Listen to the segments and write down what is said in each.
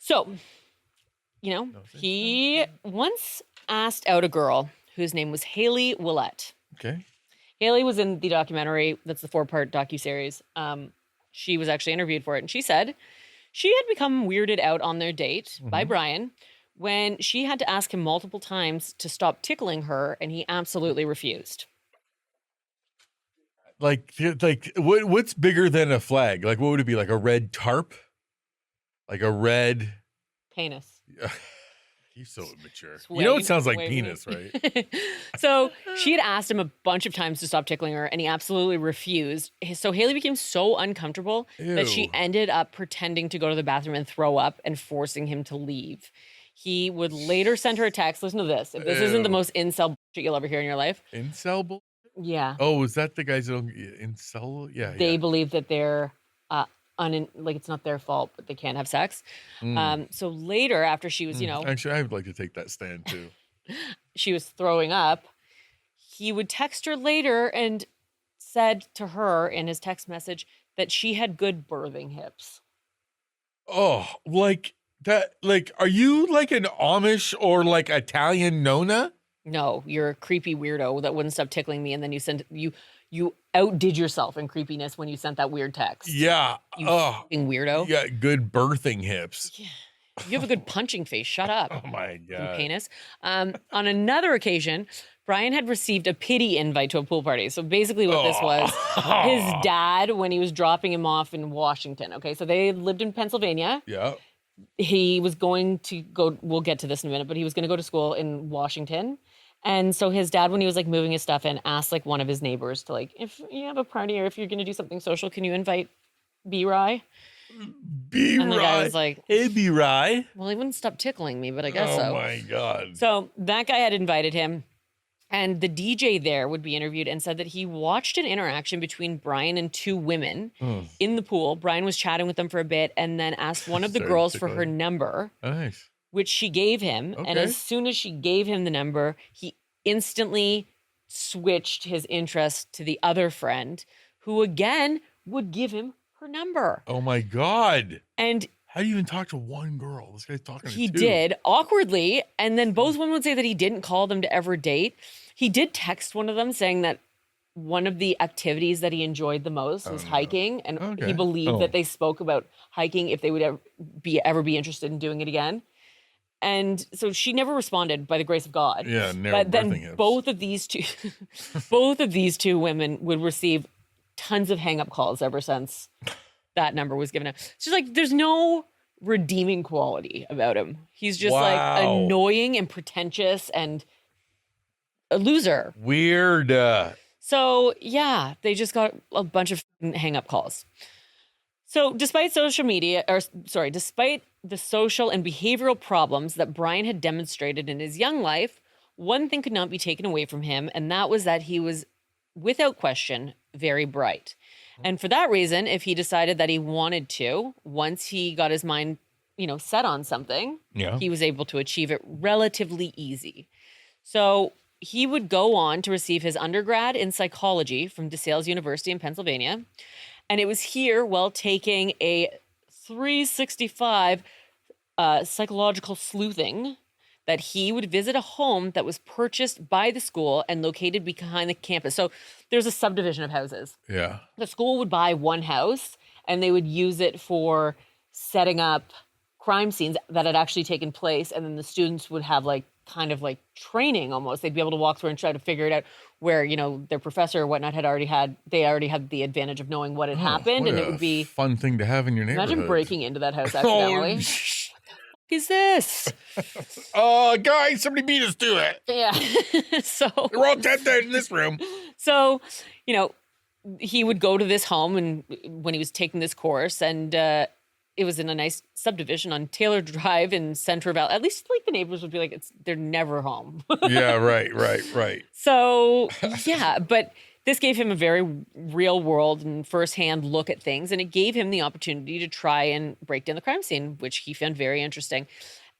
So, he once asked out a girl whose name was Haley Willette. Okay. Haley was in the documentary. That's the 4-part docuseries. She was actually interviewed for it. And she said she had become weirded out on their date by Brian when she had to ask him multiple times to stop tickling her, and he absolutely refused. Like what's bigger than a flag? Like, what would it be? Like a red tarp? Like a red penis. He's so immature. Sway, it sounds like penis, right? So she had asked him a bunch of times to stop tickling her, and he absolutely refused. So Haley became so uncomfortable that she ended up pretending to go to the bathroom and throw up and forcing him to leave. He would later send her a text. Listen to this. If this isn't the most incel bullshit you'll ever hear in your life. Incel bullshit? Yeah. Oh, is that the guys that don't incel? Yeah. They believe that they're it's not their fault, but they can't have sex. So later, after she was, Actually, I would like to take that stand too. She was throwing up. He would text her later and said to her in his text message that she had good birthing hips. Oh, like that? Like, are you like an Amish or like Italian Nona? No, you're a creepy weirdo that wouldn't stop tickling me, and then you outdid yourself in creepiness when you sent that weird text. Yeah. You fucking weirdo. You got good birthing hips. Yeah. You have a good punching face. Shut up. Oh my God. Penis. On another occasion, Brian had received a pity invite to a pool party. So basically what this was, his dad, when he was dropping him off in Washington. Okay, so they lived in Pennsylvania. Yeah. He was going to go, we'll get to this in a minute, but he was going to go to school in Washington. And so his dad, when he was like moving his stuff in, asked like one of his neighbors to like, if you have a party or if you're going to do something social, can you invite B-Rye? And the guy was like, hey, B-Rye. Well, he wouldn't stop tickling me, but I guess so. Oh my God. So that guy had invited him, and the DJ there would be interviewed and said that he watched an interaction between Brian and 2 women in the pool. Brian was chatting with them for a bit and then asked one of the girls for her number. Nice. Which she gave him. Okay. And as soon as she gave him the number, he instantly switched his interest to the other friend, who again would give him her number. Oh my God. And how do you even talk to one girl? This guy's talking to 2. He did, awkwardly. And then both women would say that he didn't call them to ever date. He did text one of them saying that one of the activities that he enjoyed the most was hiking. And he believed that they spoke about hiking if they would ever be interested in doing it again. And so she never responded, by the grace of God. Yeah, but then both of these two women would receive tons of hang-up calls ever since that number was given out. It's just like there's no redeeming quality about him. He's just like annoying and pretentious and a loser. Weird. So yeah, they just got a bunch of hang-up calls. So despite the social and behavioral problems that Brian had demonstrated in his young life, one thing could not be taken away from him, and that was that he was, without question, very bright. And for that reason, if he decided that he wanted to, once he got his mind, set on something, he was able to achieve it relatively easy. So he would go on to receive his undergrad in psychology from DeSales University in Pennsylvania. And it was here, while taking a 365 psychological sleuthing, that he would visit a home that was purchased by the school and located behind the campus. So there's a subdivision of houses. Yeah. The school would buy one house and they would use it for setting up crime scenes that had actually taken place. And then the students would have kind of training almost. They'd be able to walk through and try to figure it out where, their professor or whatnot had already had the advantage of what had happened. And it would be fun thing to have in your neighborhood. Imagine breaking into that house accidentally. Is this? Guys, somebody beat us to it. Yeah. So we're all dead in this room. So, he would go to this home and when he was taking this course, and it was in a nice subdivision on Taylor Drive in Central Valley. At least the neighbors would be like, they're never home. Yeah, right. So yeah, but this gave him a very real world and firsthand look at things, and it gave him the opportunity to try and break down the crime scene, which he found very interesting.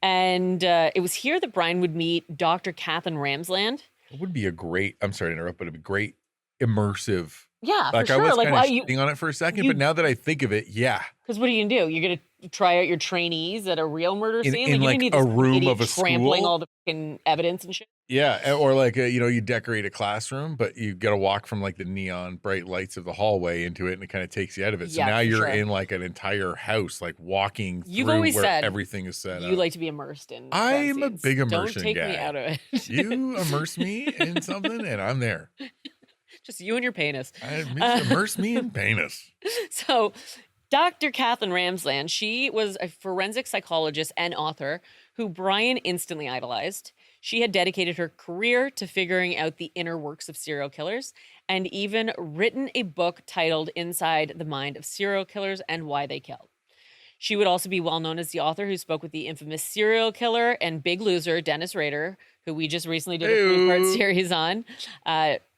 And it was here that Brian would meet Dr. Kathleen Ramsland. It would be I'm sorry to interrupt, but it'd be great immersive Yeah, for Like I sure. was Like, kind why of shitting on it for a second, but now that I think of it, yeah. Because what are you gonna do? You're gonna try out your trainees at a real murder scene? In Like, you didn't like need a this room idiot of a trampling all school. the fucking evidence and shit. Yeah, or like you decorate a classroom, but you got to walk from like the neon bright lights of the hallway into it, and it kind of takes you out of it. So Yeah, now for you're sure. in like an entire house, like walking You've through always where said everything is set you up. like to be immersed in crime I'm a scenes. big Don't immersion take guy. me out of it. You immerse me in something, and I'm there. Just you and your penis. Immerse me in penis. So, Dr. Kathleen Ramsland, she was a forensic psychologist and author who Brian instantly idolized. She had dedicated her career to figuring out the inner works of serial killers and even written a book titled Inside the Mind of Serial Killers and Why They Kill. She would also be well known as the author who spoke with the infamous serial killer and big loser, Dennis Rader, who we just recently did a 3-part series on.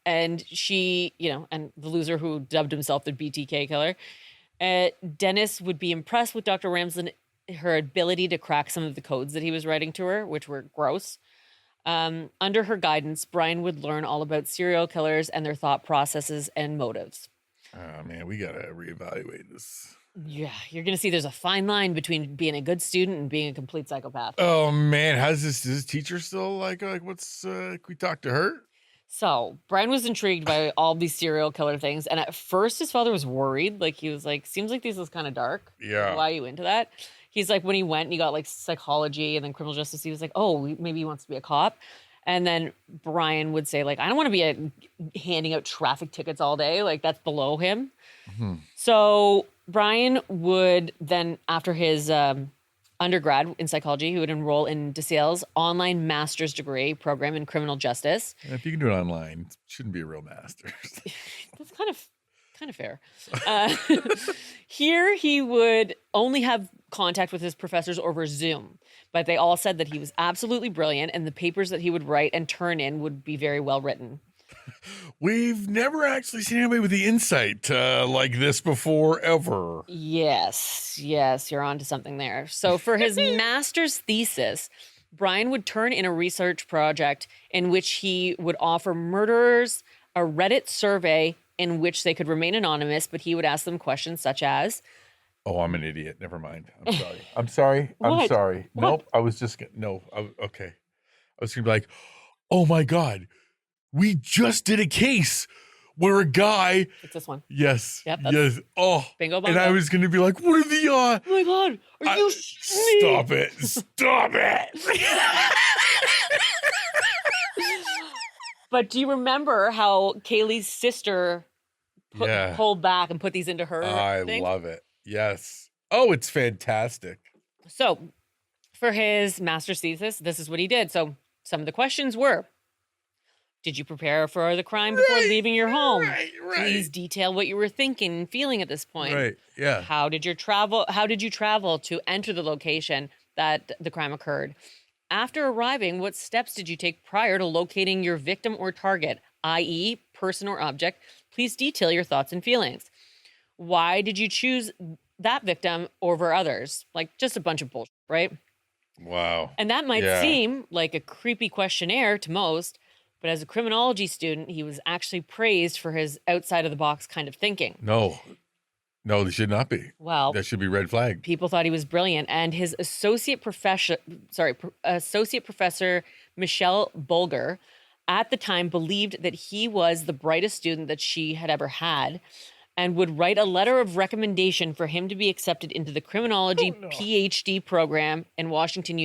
And she, and the loser who dubbed himself the BTK killer. Dennis would be impressed with Dr. Ramsland, her ability to crack some of the codes that he was writing to her, which were gross. Under her guidance, Brian would learn all about serial killers and their thought processes and motives. Oh man, we gotta reevaluate this. Yeah, you're gonna see there's a fine line between being a good student and being a complete psychopath. Oh man, how's this teacher still like what's can we talk to her? So Brian was intrigued by all these serial killer things, and at first his father was worried. Like, he was like, "Seems like this is kind of dark. Yeah, why are you into that?" He's like, when he went and he got like psychology and then criminal justice, he was like, "Oh, maybe he wants to be a cop." And then Brian would say, like, "I don't want to be handing out traffic tickets all day. Like, that's below him." Mm-hmm. So Brian would then, after his undergrad in psychology, he would enroll in DeSale's online master's degree program in criminal justice. If you can do it online, it shouldn't be a real master's. That's kind of fair. Here he would only have contact with his professors over Zoom, but they all said that he was absolutely brilliant, and the papers that he would write and turn in would be very well written. We've never actually seen anybody with the insight like this before, ever. Yes, you're onto something there. So for his master's thesis, Brian would turn in a research project in which he would offer murderers a Reddit survey in which they could remain anonymous, but he would ask them questions such as, "Oh, I'm an idiot. Never mind. I'm sorry. I'm sorry. What? I'm sorry. What? Nope. I was just okay. I was gonna be like, oh my God, we just did a case where a guy." It's this one. Yes. Yep, Yes. Oh. Bingo bongo. And I was gonna be like, what are the Oh my God. Are you stop it. Stop it. But do you remember how Kaylee's sister pulled back and put these into her thing? Love it. Yes. Oh, it's fantastic. So for his master's thesis, this is what he did. So some of the questions were, did you prepare for the crime before leaving your home? Right. Please detail what you were thinking and feeling at this point. Right. Yeah. How did you travel to enter the location that the crime occurred? After arriving, what steps did you take prior to locating your victim or target, i.e., person or object? Please detail your thoughts and feelings. Why did you choose that victim over others? Like, just a bunch of bullshit, right? Wow. And that might seem like a creepy questionnaire to most, but as a criminology student, he was actually praised for his outside-of-the-box kind of thinking. No, they should not be. Well, that should be red flag. People thought he was brilliant, and his associate professor Michelle Bulger at the time believed that he was the brightest student that she had ever had, and would write a letter of recommendation for him to be accepted into the criminology PhD program in Washington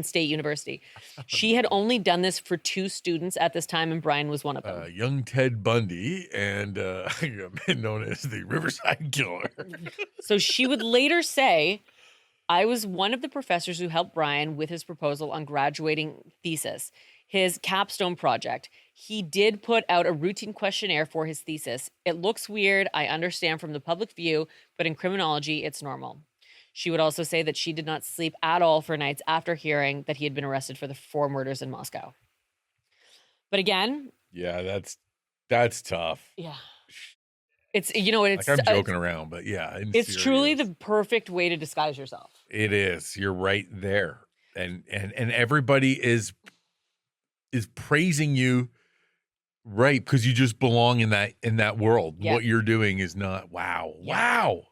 State University. She had only done this for 2 students at this time, and Brian was one of them. Young Ted Bundy and known as the Riverside Killer. So she would later say, I was one of the professors who helped Brian with his proposal on graduating thesis, his capstone project. He did put out a routine questionnaire for his thesis. It looks weird, I understand from the public view, but in criminology, it's normal. She would also say that she did not sleep at all for nights after hearing that he had been arrested for the 4 murders in Moscow. But again... Yeah, that's tough. Yeah. It's, it's... Like, I'm joking around, but yeah. It's truly the perfect way to disguise yourself. It is. You're right there. And everybody is praising you Right, because you just belong in that world. Yeah. What you're doing is not wow. Yeah. Wow.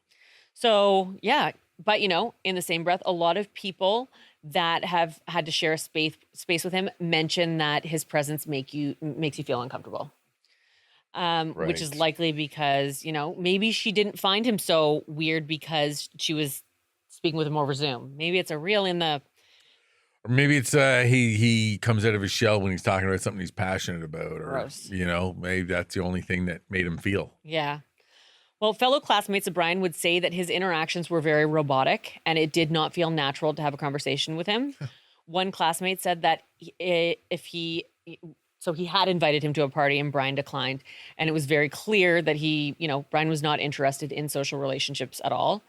So, yeah, but in the same breath, a lot of people that have had to share a space with him mention that his presence makes you feel uncomfortable. Which is Right. likely because, maybe she didn't find him so weird because she was speaking with him over Zoom. Maybe it's a real in the Or maybe it's he comes out of his shell when he's talking about something he's passionate about, or gross. maybe that's the only thing that made him feel. Yeah. Well, fellow classmates of Brian would say that his interactions were very robotic and it did not feel natural to have a conversation with him. One classmate said that he had invited him to a party and Brian declined. And it was very clear that Brian was not interested in social relationships at all.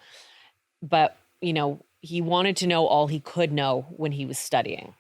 But, he wanted to know all he could know when he was studying.